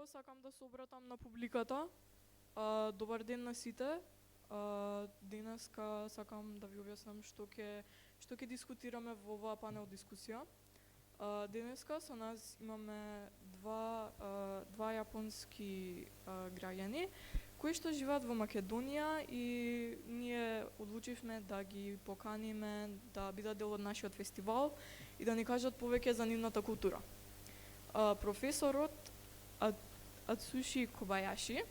Прво сакам да се обратам на публиката. Добар ден на сите. Денеска сакам да ви објаснам што ќе дискутираме во оваа панел дискусија. Денеска со нас имаме два јапонски граѓани кои што живеат во Македонија и ние одлучивме да ги поканиме да бидат дел од нашиот фестивал и да ни кажат повеќе за нивната култура. Професорот Ацуши Кобајаши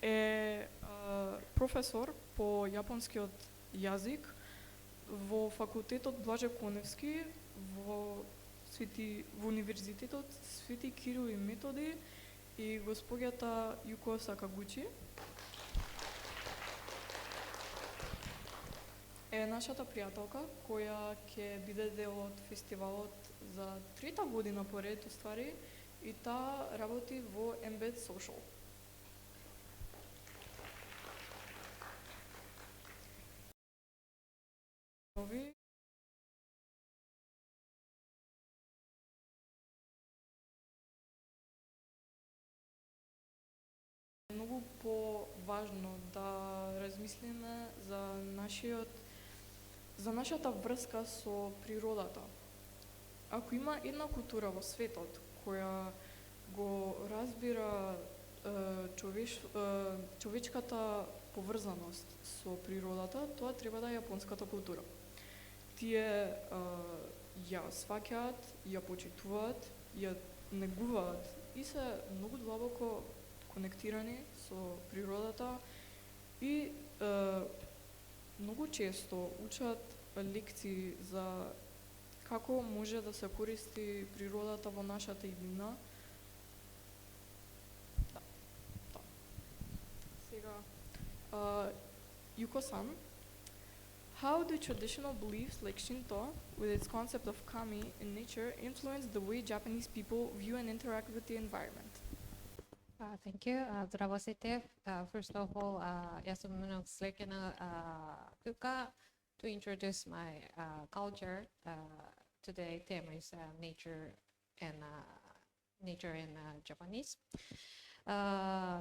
е професор по јапонскиот јазик во факултетот Блаже Коневски во универзитетот Свети Кирил и Методи и госпоѓата Јуко Сакагучи е нашата пријателка која ќе биде дел од фестивалот за трета година поред уствари и таа работи во Embed Social. Многу поважно да размислиме за нашата врска со природата. Ако има една култура во светот која го разбира човечката поврзаност со природата, тоа треба да е јапонската култура. Тие ја сваќаат, ја почитуваат, ја негуваат и се многу длабоко конектирани со природата и многу често учат лекции за како може да се користи природата во нашата иднина. Сега, Јуко-сан, how do traditional beliefs like Shinto, with its concept of kami in nature, influence the way Japanese people view and interact with the environment? Thank you. Здравствуйте. First of all, я съм много слекена тук to introduce my culture. Today, theme is nature and Japanese.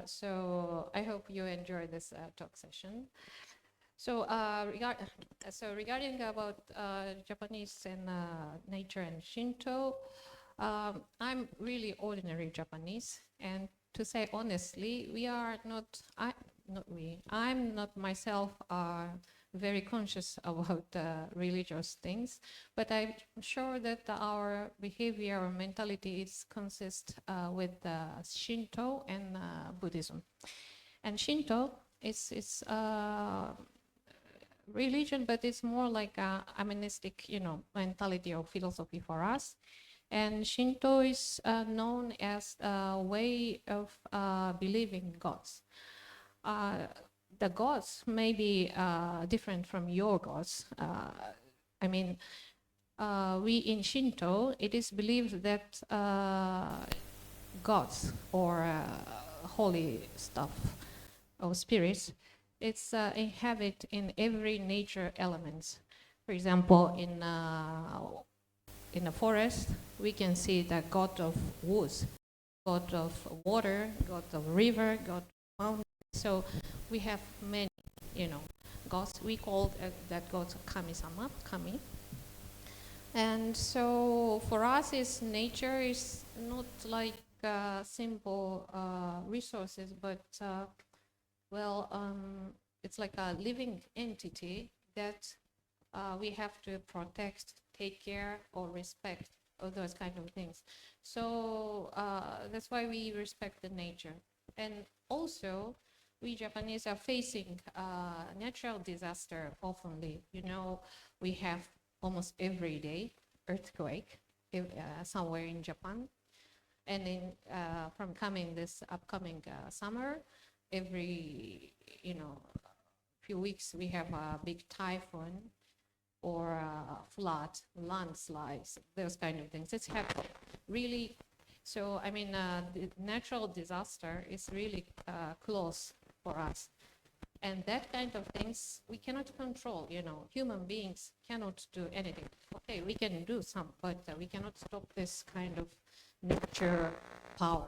So I hope you enjoy this talk session. So regarding about Japanese and nature and Shinto, I'm really ordinary Japanese, and to say honestly, I'm not myself very conscious about religious things, but I'm sure that our behavior or mentality is consist with Shinto and Buddhism. And Shinto is religion, but it's more like a animistic, mentality or philosophy for us. And Shinto is known as a way of believing gods. The gods may be different from your gods. We in Shinto, it is believed that gods or holy stuff or spirits, it's inhabit in every nature element. For example, in a forest, we can see the god of woods, god of water, god of river, god of mountain. So we have many, gods. We call that god Kami-sama, Kami. And so for us, nature is not like simple resources, but it's like a living entity that we have to protect, take care, or respect, all those kind of things. So that's why we respect the nature. And also, we Japanese are facing natural disaster oftenly. We have almost every day earthquake somewhere in Japan. And from this upcoming summer, every few weeks we have a big typhoon or flood, landslides, those kind of things. It's happening really. So the natural disaster is really close for us. And that kind of things we cannot control, you know. Human beings cannot do anything. Okay, we can do some, but we cannot stop this kind of nature power.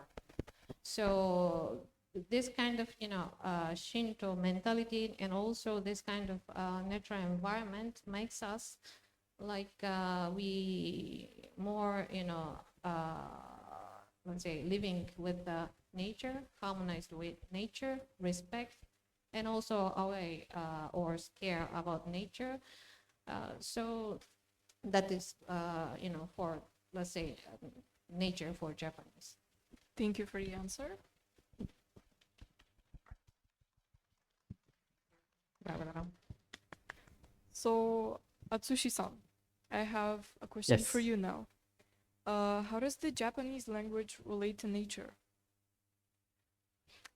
So this kind of, you know, Shinto mentality and also this kind of natural environment makes us like we more, you know, let's say living with the nature, harmonized with nature, respect, and also away or scare about nature. So that is, you know, for, let's say, nature for Japanese. Thank you for the answer. So, Atsushi-san, I have a question for you now. How does the Japanese language relate to nature?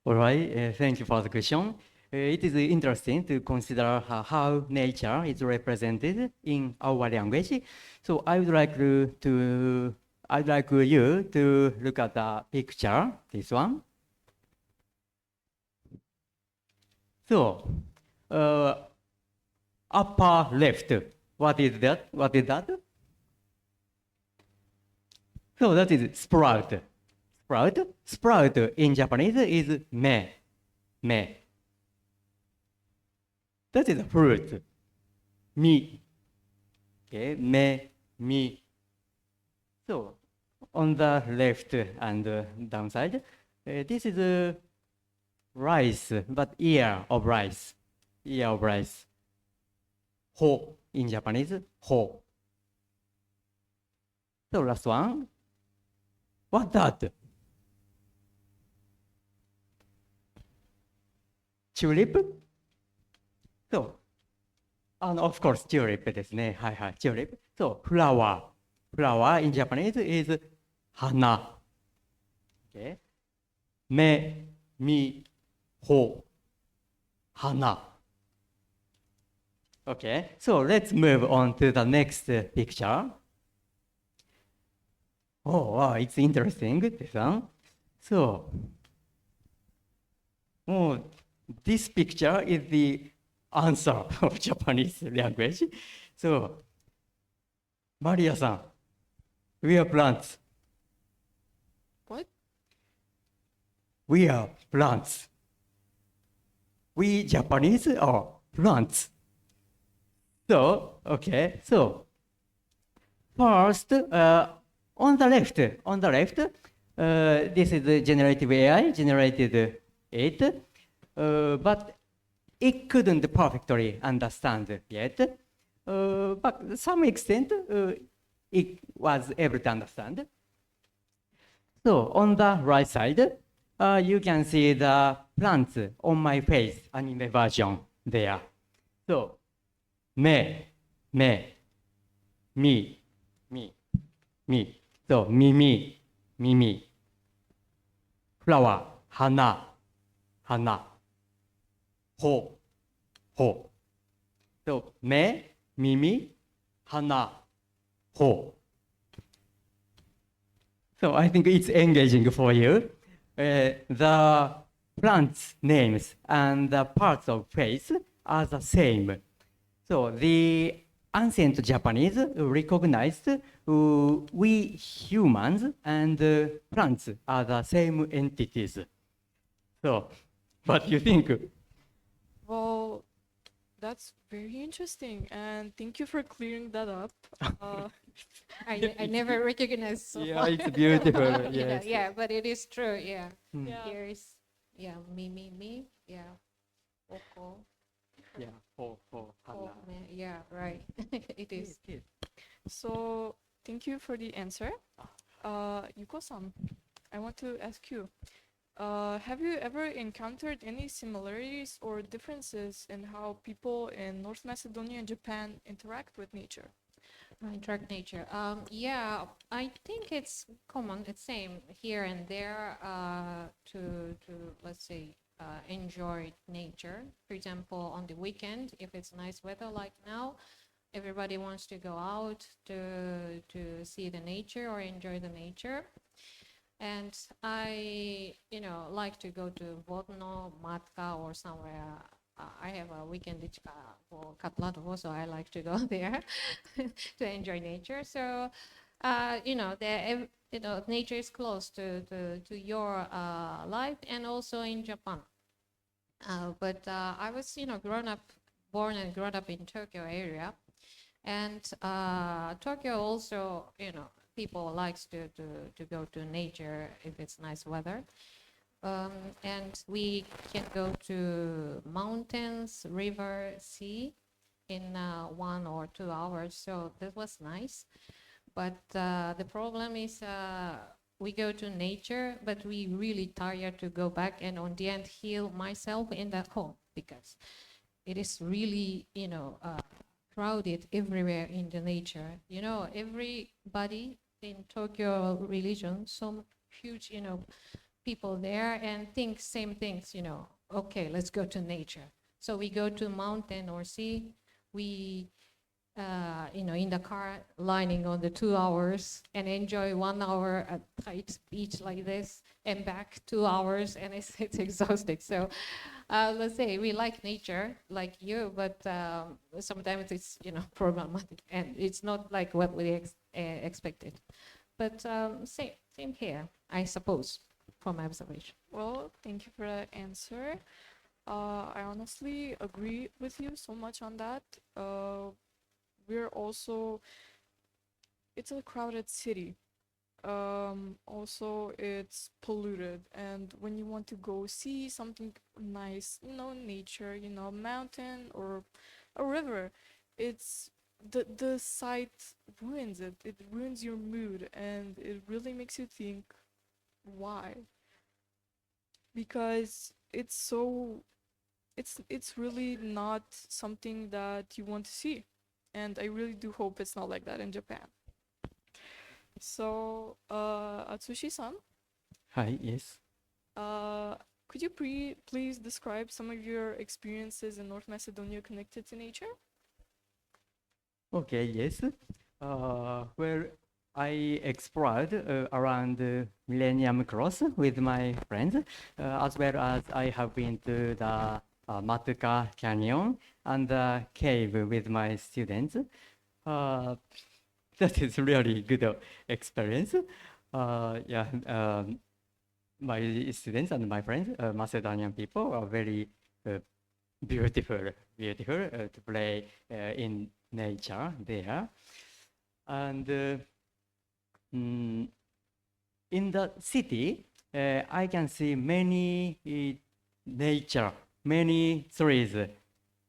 All right, thank you for the question. It is interesting to consider how nature is represented in our language. So I would like you to look at the picture, this one. So, upper left, what is that? What is that? So that is sprout. Sprout in Japanese is me. That is a fruit. Mi. Okay, mi. So on the left and downside, this is rice, but ear of rice. Ho in Japanese, ho. So last one. What that? Tulip? So, and of course, tulip ですね。はいはい、tulip. So, flower. Flower in Japanese is 花。Okay. 目、み、ほ、花。Okay, so let's move on to the next picture. Oh, wow, it's interesting, this one. So, this picture is the answer of Japanese language. So, Marија-san, we are plants. What? We are plants. We Japanese are plants. So, okay, so first, on the left, this is the generative AI, generated it, but it couldn't perfectly understand yet, but to some extent, it was able to understand. So on the right side, you can see the plants on my face anime version there. So, me, mi. So, mimi. Flower, hana. Ho. So, me, mimi, hana, ho. So I think it's engaging for you. The plants' names and the parts of face are the same. So the ancient Japanese recognized we humans and plants are the same entities. So, what do you think? Well, that's very interesting, and thank you for clearing that up. I never recognized so Yeah, far. it's beautiful. Yeah, Yes. yeah, but it is true. Yeah, Yeah. here is me. Yeah, oko. Yeah. Ho, hana. Yeah, right. It is. So, thank you for the answer. Yuko-san, I want to ask you, have you ever encountered any similarities or differences in how people in North Macedonia and Japan interact with nature? Interact nature. Yeah, I think it's common. It's same here and there to let's say enjoy nature. For example, on the weekend, if it's nice weather like now, everybody wants to go out to see the nature or enjoy the nature. And I, like to go to Vodno, Matka, or somewhere I have a weekend for Katlato, so I like to go there to enjoy nature. So, nature is close to your life, and also in Japan. But I was, born and grown up in Tokyo area, and Tokyo also, people likes to go to nature if it's nice weather. And we can go to mountains, river, sea in 1 or 2 hours. So that was nice. But the problem is we go to nature, but we really tired to go back and on the end heal myself in that home, because it is really, crowded everywhere in the nature. Everybody in Tokyo religion, some huge, people there and think same things, okay, let's go to nature. So we go to mountain or sea. We, in the car, lining on the 2 hours and enjoy 1 hour at tight beach like this and back 2 hours, and it's exhausting. So let's say we like nature like you, but sometimes it's, problematic, and it's not like what we expected. But same here, I suppose, from my observation. Well, thank you for that answer. I honestly agree with you so much on that. We're also, it's a crowded city. Also, it's polluted. And when you want to go see something nice, nature, mountain or a river, it's the sight ruins it. It ruins your mood, and it really makes you think, why? Because it's really not something that you want to see, and I really do hope it's not like that in Japan. So Atsushi-san, Hi, yes. could you please describe some of your experiences in North Macedonia connected to nature? Okay, yes. Well, I explored around Millennium Cross with my friends, as well as I have been to the Matuka Canyon and the cave with my students. That is really good experience. My students and my friends, Macedonian people, are very beautiful to play in nature there. And in the city, I can see many nature, many trees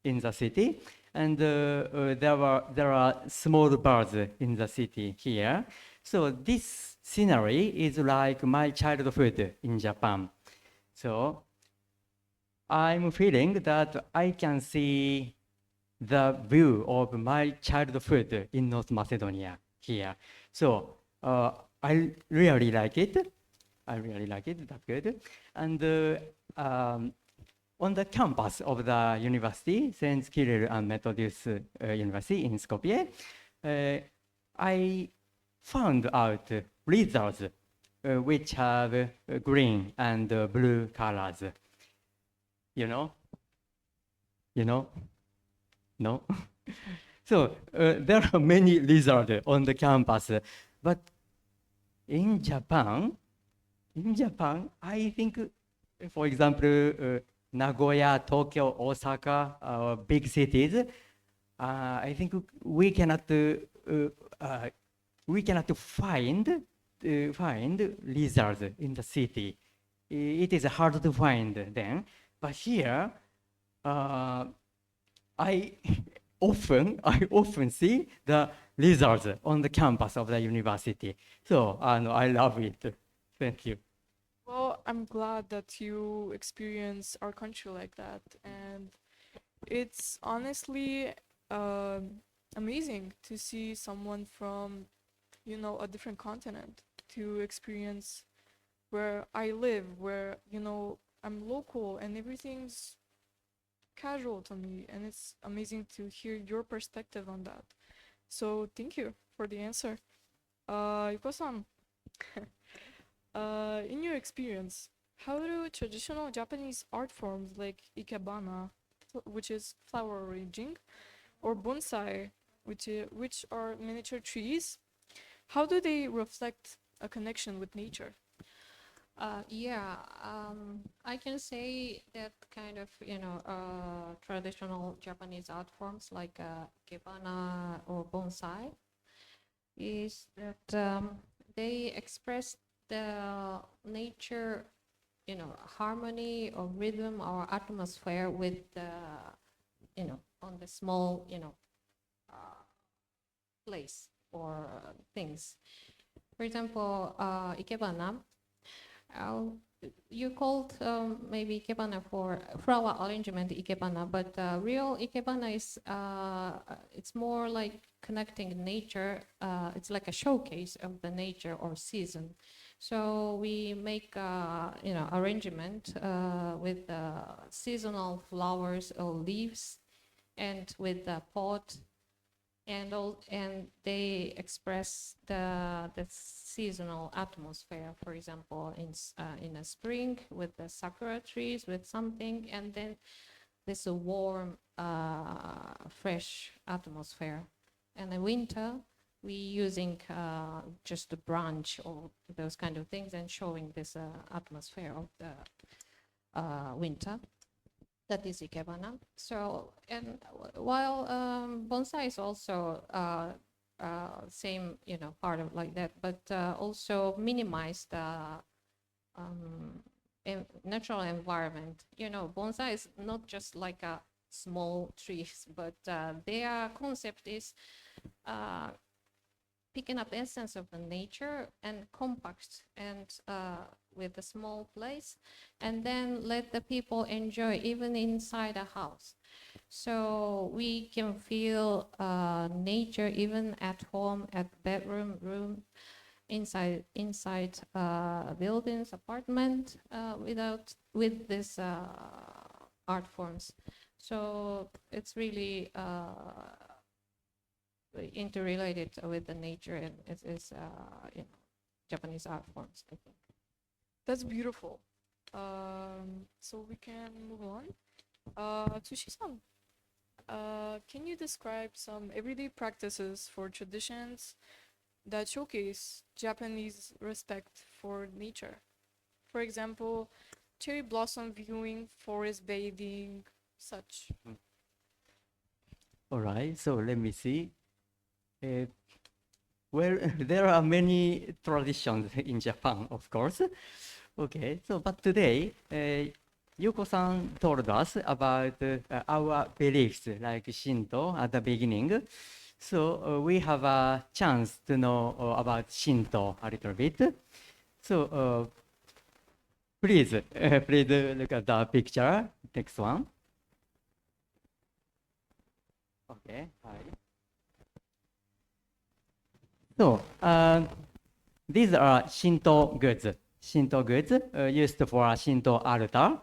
in the city, and there are small birds in the city here. So this scenery is like my childhood in Japan. So I'm feeling that I can see the view of my childhood in North Macedonia here. So I really like it. That's good. And on the campus of the university, Saint Kirill and Methodius University in Skopje, I found out lizards which have green and blue colors. You know? No? So there are many lizards on the campus, but in Japan, I think, for example, Nagoya, Tokyo, Osaka, big cities, I think we cannot find lizards in the city. It is hard to find them, but here, I often see the lizards on the campus of the university. So I love it. Thank you. Well, I'm glad that you experience our country like that, and it's honestly amazing to see someone from, a different continent to experience where I live, where, I'm local and everything's casual to me, and it's amazing to hear your perspective on that. So thank you for the answer. Yuko-san, in your experience, how do traditional Japanese art forms like ikebana which is flower arranging, or bonsai, which are miniature trees. How do they reflect a connection with nature? I can say that kind of, traditional Japanese art forms like ikebana or bonsai is that they express the nature, harmony or rhythm or atmosphere with the, on the small, place or things. For example, ikebana. You called maybe ikebana for flower arrangement ikebana, but real ikebana is it's more like connecting nature. It's like a showcase of the nature or season. So we make arrangement with seasonal flowers or leaves, and with the pot, and they express the seasonal atmosphere. For example, in a spring with the sakura trees with something, and then there's a warm, fresh atmosphere. And in winter, we using just a branch or those kind of things and showing this atmosphere of the winter. That is ikebana. So, and while bonsai is also same, part of like that, but also minimize the natural environment. Bonsai is not just like a small trees, but their concept is picking up essence of the nature and compact and with a small place, and then let the people enjoy even inside a house. So we can feel nature even at home, at bedroom, room, inside buildings, apartment, with this art forms. So it's really interrelated with the nature, and it is Japanese art forms, I think. That's beautiful. So we can move on. Tsushi-san, can you describe some everyday practices for traditions that showcase Japanese respect for nature? For example, cherry blossom viewing, forest bathing, such. All right, so let me see. Well, there are many traditions in Japan, of course. Okay, so but today, Yuko-san told us about our beliefs, like Shinto at the beginning. So we have a chance to know about Shinto a little bit. So please look at the picture. Next one. Okay. Hi. So these are Shinto goods. Shinto goods used for a Shinto altar.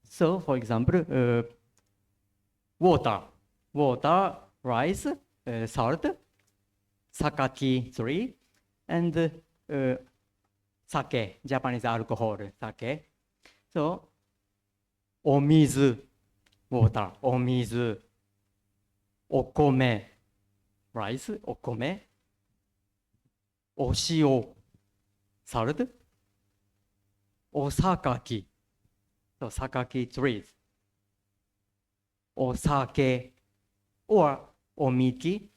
So, for example, water, rice, salt, sakaki tree, and sake, Japanese alcohol, sake. So, omizu, water, omizu, okome, rice, okome, oshio, salt, osakaki, so sakaki trees, osake, or omiki.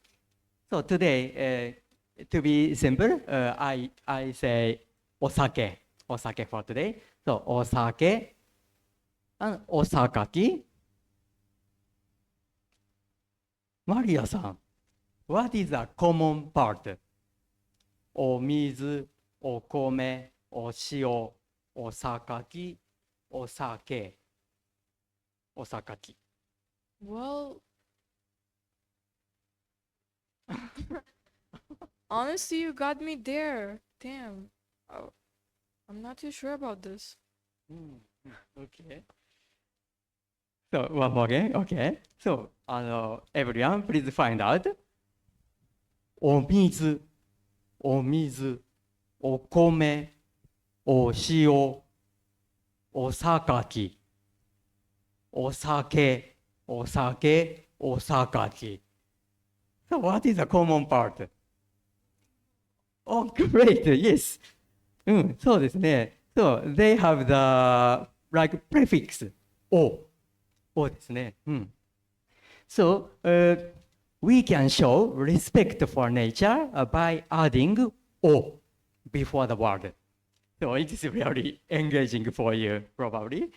So today, to be simple, I say osake for today. So osake and osakaki. Marија-san, what is a common part? Omizu, okome, oshio, osakaki, osake, osakaki. Well, honestly, you got me there. Damn. Oh, I'm not too sure about this. Okay. So one more again. Okay. So everyone, please find out. Omizu, okome, oshio, osakaki, osake, osake, osakachi. So what is the common part? Oh, great, yes. そうですね。So they have the like prefix o. O ですね。So we can show respect for nature by adding o before the word. So it is very engaging for you, probably.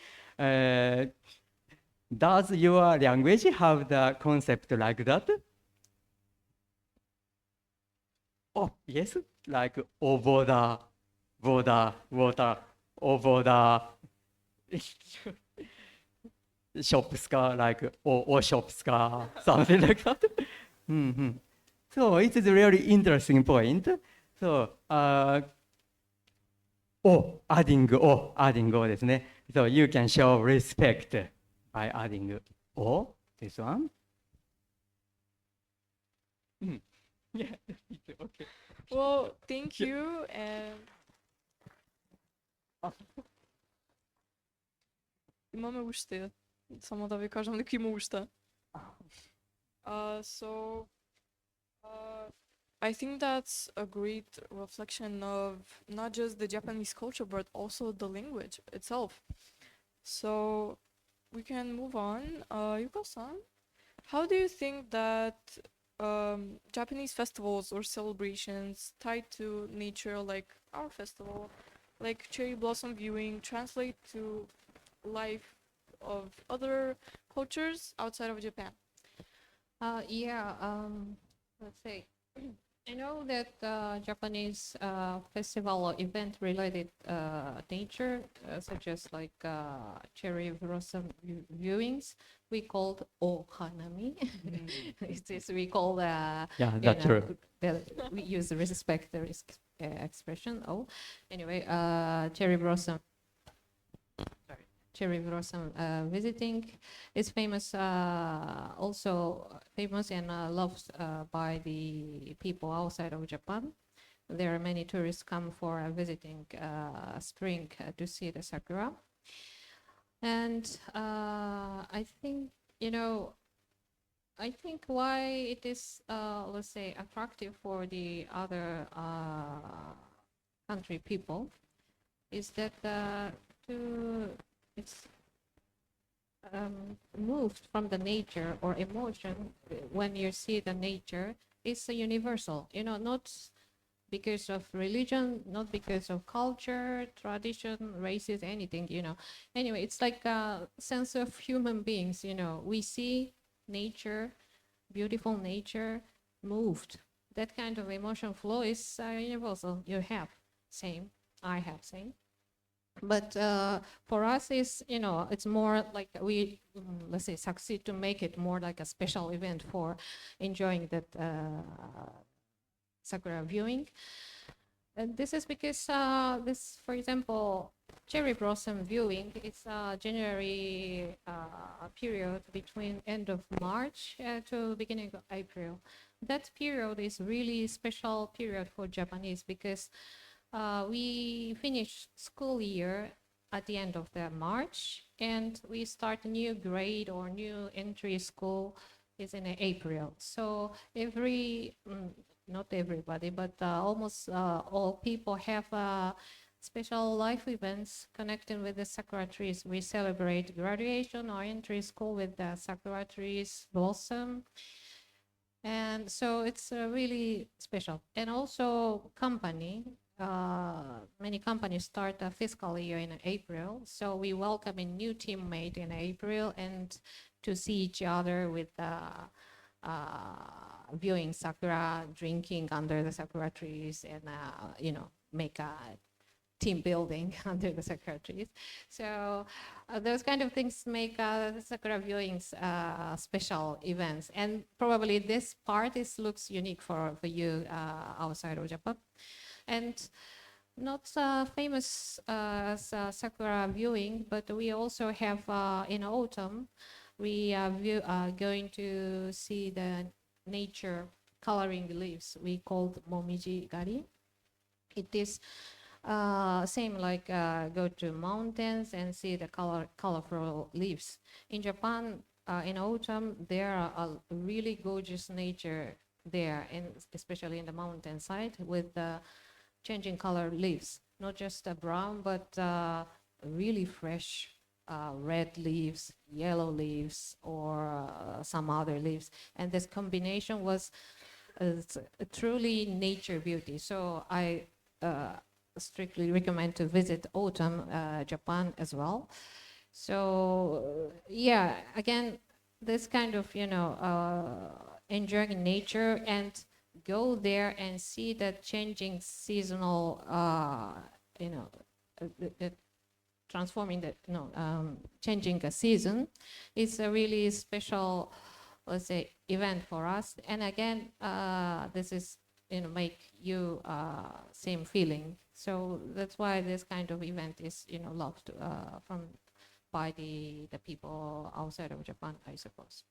Does your language have the concept like that? Oh, yes, like over the border, water, over the shops car, like or shops car, something like that. So it is a really interesting point. So, adding o ですね。So you can show respect by adding o, this one. Yeah, it's okay. Well, thank you, and имаме уште. Само да ви кажам дека има уште. So I think that's a great reflection of not just the Japanese culture, but also the language itself. So we can move on. Yuko-san, how do you think that Japanese festivals or celebrations tied to nature, like our festival, like cherry blossom viewing, translate to life of other cultures outside of Japan? Let's say, I know that Japanese festival or event related nature, such as like cherry blossom viewings, we called ohanami. It is we call Yeah, that's true. We use the respect expression. Oh, anyway, cherry blossom visiting is famous, also famous and loved by the people outside of Japan. There are many tourists come for visiting spring to see the sakura. And I think, why it is, let's say, attractive for the other country people is that it's moved from the nature or emotion when you see the nature is universal, not because of religion, not because of culture, tradition, races, anything, Anyway, it's like a sense of human beings, we see nature, beautiful nature, moved. That kind of emotion flow is universal. You have same, I have same. But for us, it's more like we, let's say, succeed to make it more like a special event for enjoying that sakura viewing. And this is because this, for example, cherry blossom viewing is generally a period between end of March to beginning of April. That period is really special period for Japanese because we finish school year at the end of the March, and we start a new grade or new entry school is in April. So not everybody, but almost all people have special life events connecting with the sakura trees. We celebrate graduation or entry school with the sakura trees blossom. And so it's really special. And also many companies start a fiscal year in April. So we welcome a new teammate in April and to see each other with viewing sakura, drinking under the sakura trees, and make a team building under the sakura trees. So those kind of things make the sakura viewings special events. And probably this part looks unique for you outside of Japan. And not famous as sakura viewing, but we also have in autumn, we are going to see the nature coloring leaves. We called momiji gari. It is same like go to mountains and see the colorful leaves. In Japan, in autumn, there are a really gorgeous nature there, and especially in the mountainside with changing color leaves, not just brown, but really fresh red leaves, yellow leaves, or some other leaves. And this combination was truly nature beauty. So I strictly recommend to visit autumn Japan as well. So yeah, again, this kind of, enjoying nature and go there and see the changing seasonal, transforming the, changing a season. It's a really special, let's say, event for us. And again, this is, make you same feeling. So that's why this kind of event is, loved by the people outside of Japan, I suppose.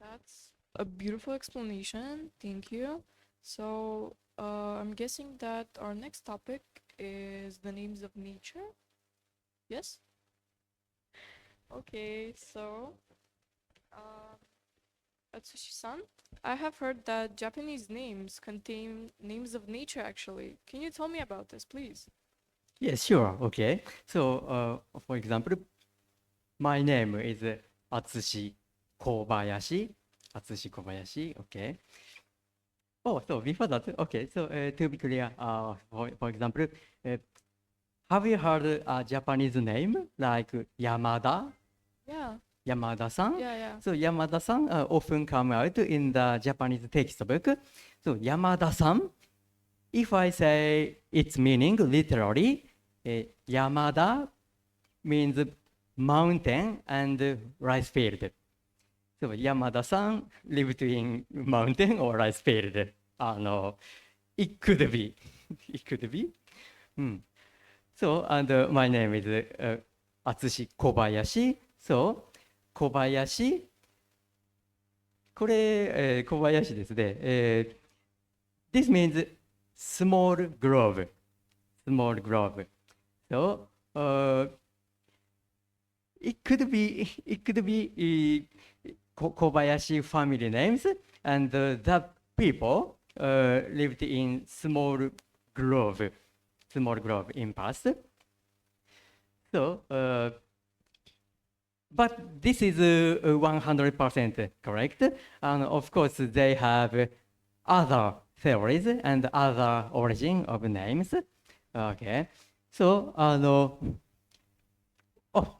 That's a beautiful explanation. Thank you. So I'm guessing that our next topic is the names of nature. Yes? Okay, so Ацуши-san, I have heard that Japanese names contain names of nature actually. Can you tell me about this, please? Yes, sure. Okay. So, for example, my name is Ацуши Kobaiyashi. Ацуши Kobaiyashi. Okay. Oh, so before that, okay. So, to be clear, for example, have you heard a Japanese name like Yamada? Yeah. Yamada-san? Yeah. So, Yamada-san often come out in the Japanese textbook. So, Yamada-san, if I say its meaning literally, Yamada means mountain and rice field. So Yamada-san lived in mountain or rice field. It could be. It could be. So, and my name is Ацуши Kobayashi. So, Kobayashi. これ、小林ですね。This means small grove. Small grove. So, it could be Kobayashi family names, and the people lived in small grove in past. So, but this is 100% correct. And of course, they have other theories and other origin of names. Okay. So,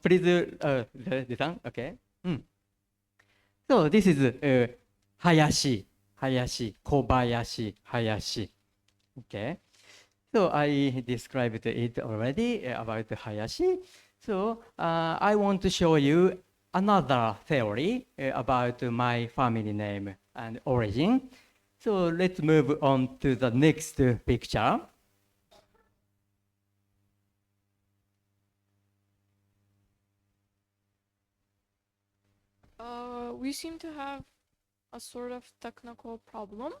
please, okay. So this is Hayashi, Kobayashi, Hayashi. Okay. So I described it already about Hayashi. So I want to show you another theory about my family name and origin. So let's move on to the next picture. We seem to have a sort of technical problem.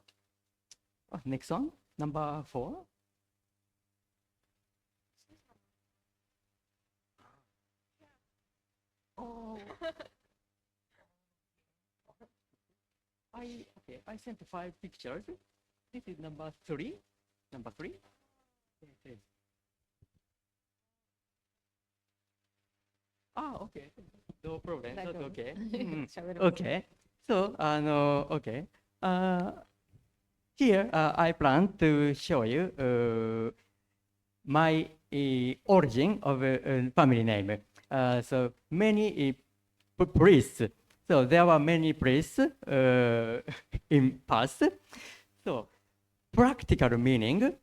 Next one, number 4. Oh. I sent 5 pictures. This is number 3. Number 3. Okay. Okay. No problem. That's okay. Okay. So, okay. Here I plan to show you my origin of a family name. So many priests. So there were many priests in past. So practical meaning,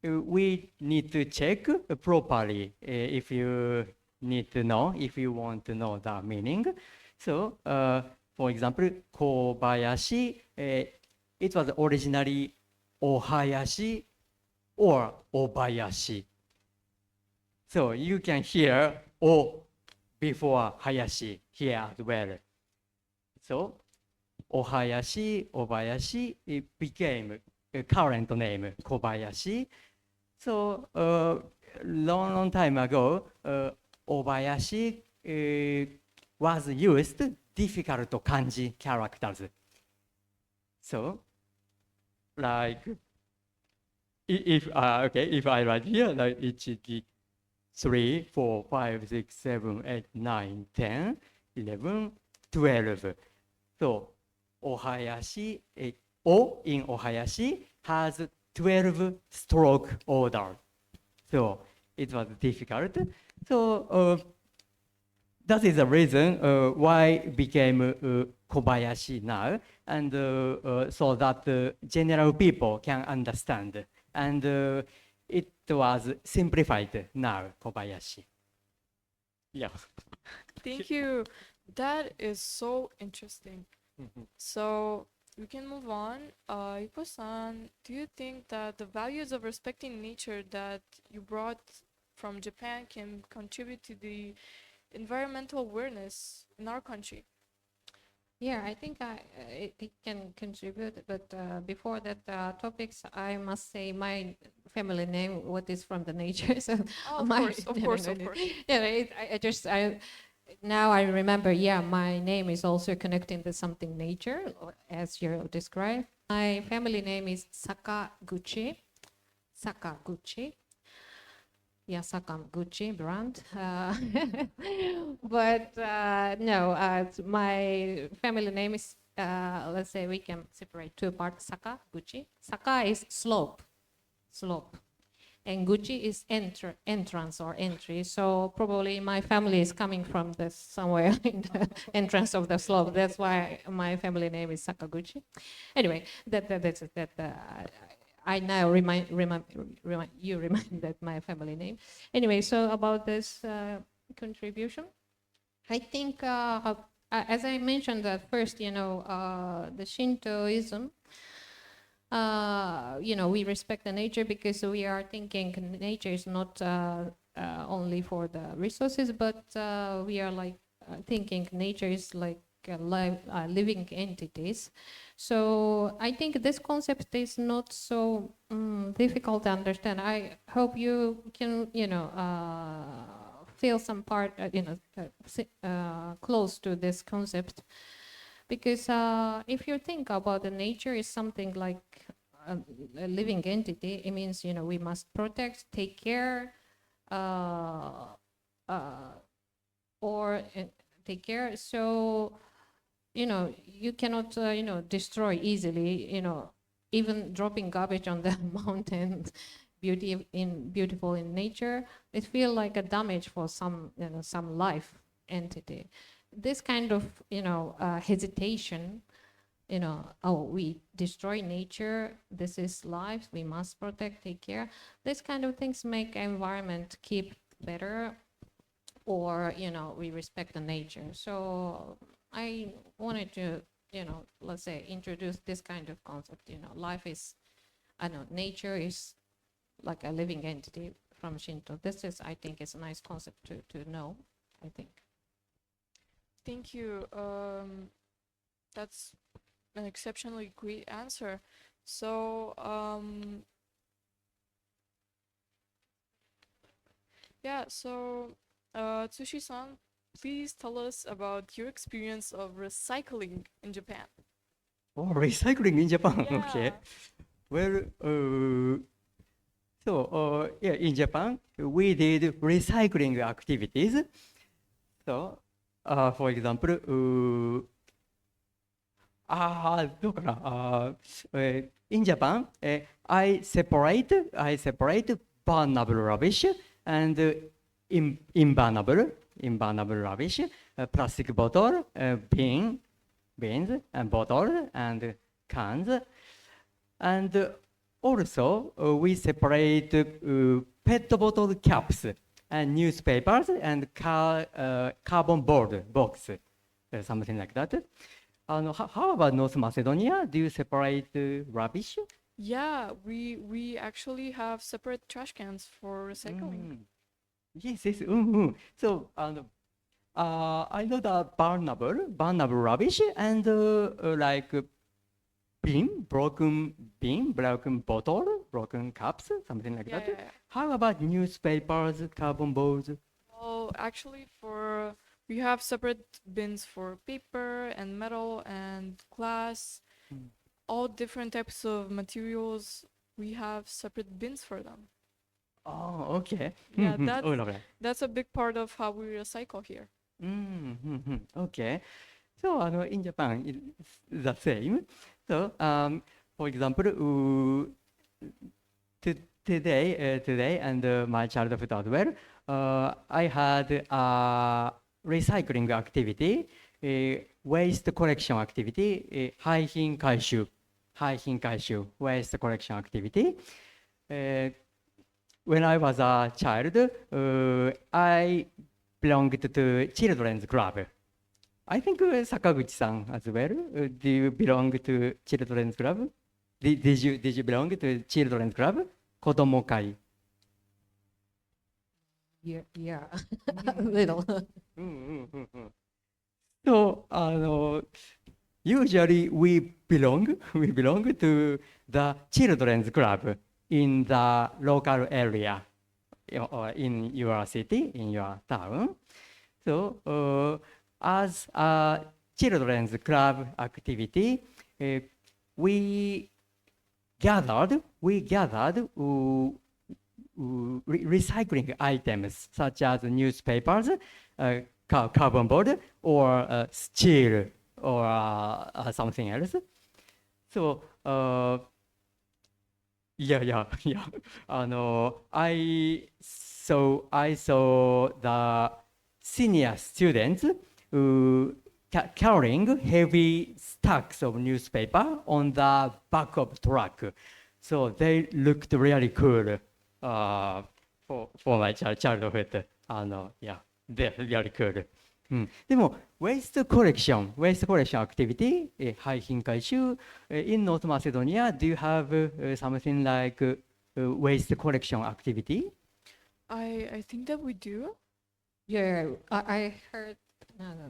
we need to check properly if you need to know, if you want to know the meaning. So, for example, Kobayashi, it was originally Ohayashi or Obayashi. So you can hear O before Hayashi here as well. So Ohayashi, Obayashi, it became a current name, Kobayashi. So long time ago, Obayashi was used difficult kanji characters. So, like, if I write here, like ichiki, 3, 4, 5, 6, 7, 8, 9, 10, 11, 12. So, ohayashi, O in ohayashi has 12 stroke order. So, it was difficult. So, that is the reason why it became Kobaiyashi now, and so that general people can understand. And it was simplified now, Kobaiyashi. Yeah. Thank you. That is so interesting. So we can move on. Yuko-san, do you think that the values of respecting nature that you brought from Japan can contribute to the environmental awareness in our country? Yeah, I think it can contribute, but before that topics, I must say my family name, what is from the nature. So Of course. Yeah, now I remember. Yeah, my name is also connecting to something nature, as you described. My family name is Sakaguchi. Yeah, Sakaguchi brand. But no, my family name is, let's say we can separate two parts, Sakaguchi. Saka is slope. And Guchi is entrance or entry. So probably my family is coming from this somewhere in the entrance of the slope. That's why my family name is Sakaguchi. Anyway, I now remind that my family name. Anyway, so about this contribution, I think, as I mentioned at first, the Shintoism, we respect the nature because we are thinking nature is not only for the resources, but we are like thinking nature is like living entities. So I think this concept is not so difficult to understand. I hope you can, feel some part, close to this concept. Because if you think about the nature is something like a living entity, it means, we must protect, take care, or take care. So, you cannot, destroy easily, even dropping garbage on the mountain, beautiful in nature, it feels like a damage for some life entity. This kind of, hesitation, we destroy nature, this is life, we must protect, take care. This kind of things make environment keep better, or, we respect the nature. So I wanted to, let's say, introduce this kind of concept, life is, nature is like a living entity from Shinto. This is, I think, is a nice concept to know, I think. Thank you. That's an exceptionally great answer. So, Tsushi-san, please tell us about your experience of recycling in Japan. Oh, recycling in Japan. Yeah. Okay. Well, in Japan, we did recycling activities. So, for example, in Japan, I separate burnable rubbish and invernable rubbish, plastic bottle, beans and bottles and cans, and also we separate PET bottle caps and newspapers and cardboard box, something like that. How about North Macedonia? Do you separate rubbish? Yeah, we actually have separate trash cans for recycling. Yes. So I know the burnable rubbish and like broken bottle, broken cups, something like that. How about newspapers, cardboard boards? Well, actually, for We have separate bins for paper and metal and glass, all different types of materials. We have separate bins for them. Oh, okay. Yeah, Oh, lovely. that's a big part of how we recycle here. Okay. So, in Japan, it's the same. So, for example, today and my childhood as well, I had a recycling activity, waste collection activity, 廃品回収 waste collection activity. When I was a child, I belonged to children's club. I think Sakaguchi-san as well. Do you belong to children's club? Did you belong to children's club? 子供会 Yeah, little. So, usually we belong to the children's club in the local area, or in your city, in your town. So, as a children's club activity, we gathered recycling items such as newspapers, carbon board, or steel, or something else. So, yeah. I saw the senior students carrying heavy stacks of newspaper on the back of truck. So they looked really cool for my childhood. Yeah, they're really cool. でも waste collection activity 廃品回収 in North Macedonia, do you have something like waste collection activity? I think that we do. Yeah, I heard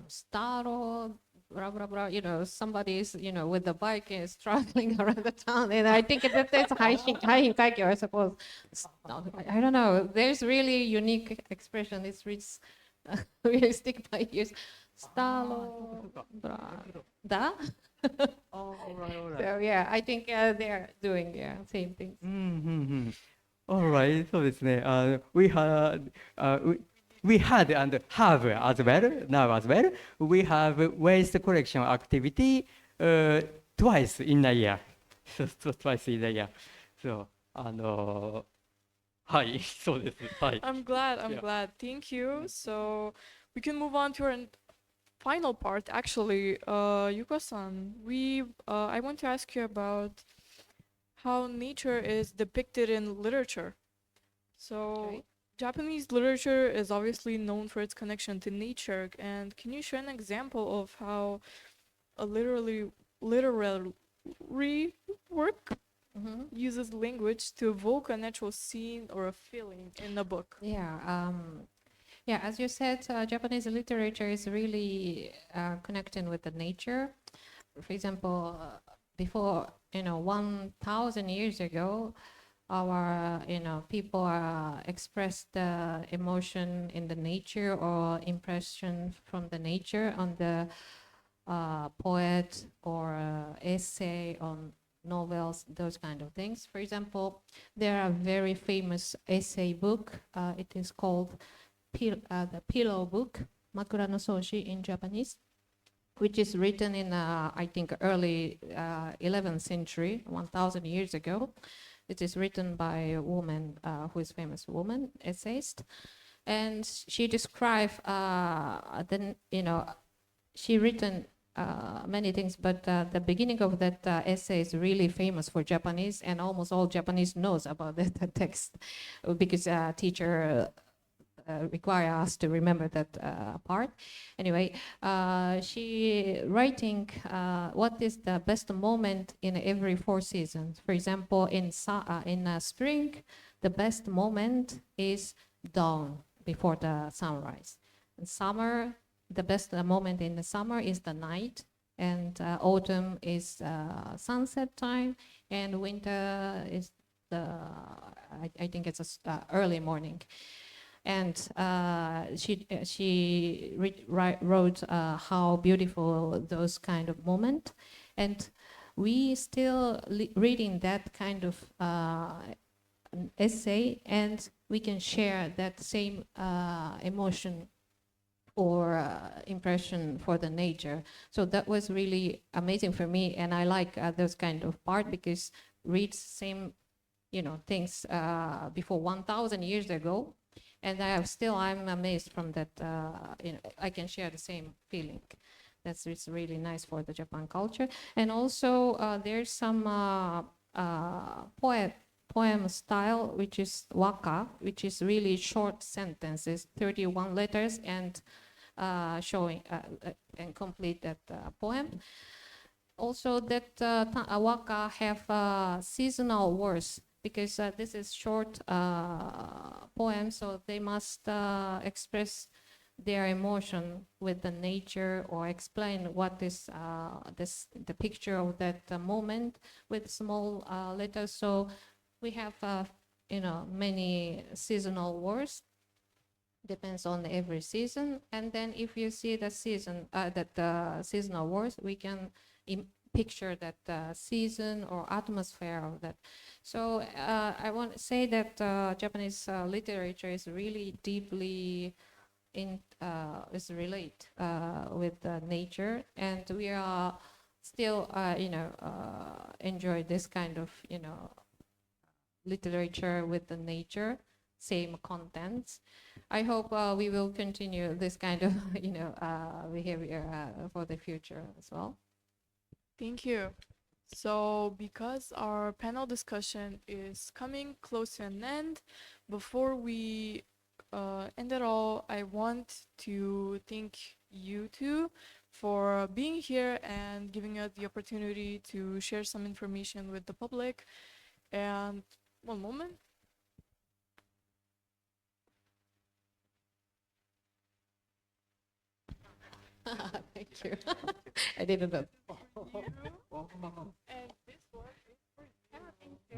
Staro, blah, blah, blah, somebody's, with the bike is traveling around the town. And I think that's Hainkaikyo, I suppose. No, I don't know. There's really unique expression. It's really stick by ears. Staro, blah, da? Oh, all right. So, yeah, I think they're doing, same things. All right, そうですね。We had and have as well, now as well, we have waste collection activity twice in a year. Twice in a year. So, はい、そうです。はい。I'm glad. Thank you. So we can move on to our final part. Actually, Yuko-san, I want to ask you about how nature is depicted in literature. So, Okay. Japanese literature is obviously known for its connection to nature, and can you share an example of how a literary work uses language to evoke a natural scene or a feeling in a book? Yeah, as you said, Japanese literature is really connecting with the nature. For example, before 1,000 years ago, our people expressed the emotion in the nature or impression from the nature on the poet or essay on novels, those kind of things. For example, there are very famous essay book. It is called the Pillow Book, Makura no Soshi in Japanese, which is written in I think early 11th century, 1,000 years ago. It is written by a woman who is a famous woman, essayist, and she described she written many things, but the beginning of that essay is really famous for Japanese, and almost all Japanese knows about that text because teacher require us to remember that part. Anyway, she writing what is the best moment in every 4 seasons. For example, in spring, the best moment is dawn before the sunrise. In summer, the best moment in the summer is the night, and autumn is sunset time, and winter is I think it's early morning. And she wrote how beautiful those kind of moment. And we still reading that kind of essay, and we can share that same emotion or impression for the nature. So that was really amazing for me, and I like those kind of part, because reads same, things before 1,000 years ago, and I'm amazed from that. I can share the same feeling. It's really nice for the Japan culture. And also there's some poem style, which is waka, which is really short sentences, 31 letters, and showing and complete that poem. Also that waka have seasonal words, because this is short poem, so they must express their emotion with the nature, or explain what is the picture of that moment with small letters. So we have many seasonal words, depends on every season. And then if you see the seasonal words, we can picture that season or atmosphere of that. So I want to say that Japanese literature is really deeply is relate with nature, and we are still enjoy this kind of literature with the nature, same contents. I hope we will continue this kind of behavior for the future as well. Thank you. So because our panel discussion is coming close to an end, before we end it all, I want to thank you two for being here and giving us the opportunity to share some information with the public. And one moment. Thank you. I didn't know. And this one is for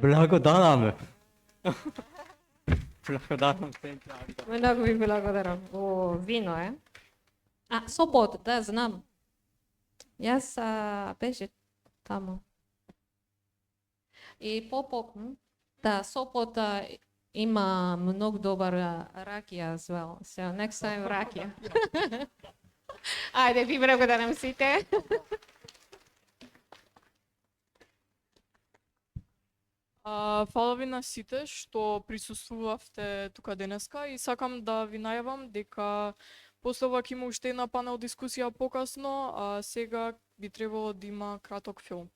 블라고다람. 블라고다람. Много ви благодарам. О, вино е. Сопот, да, знам. Јас беше таму. И да, Сопот има многу добар ракија as well. So next time ракија. Ајде, ви благодарам сите. Фала ви на сите што присуствувавте тука денеска, и сакам да ви најавам дека после ова ќе има уште една панел дискусија покасно, а сега би требало да има краток филм.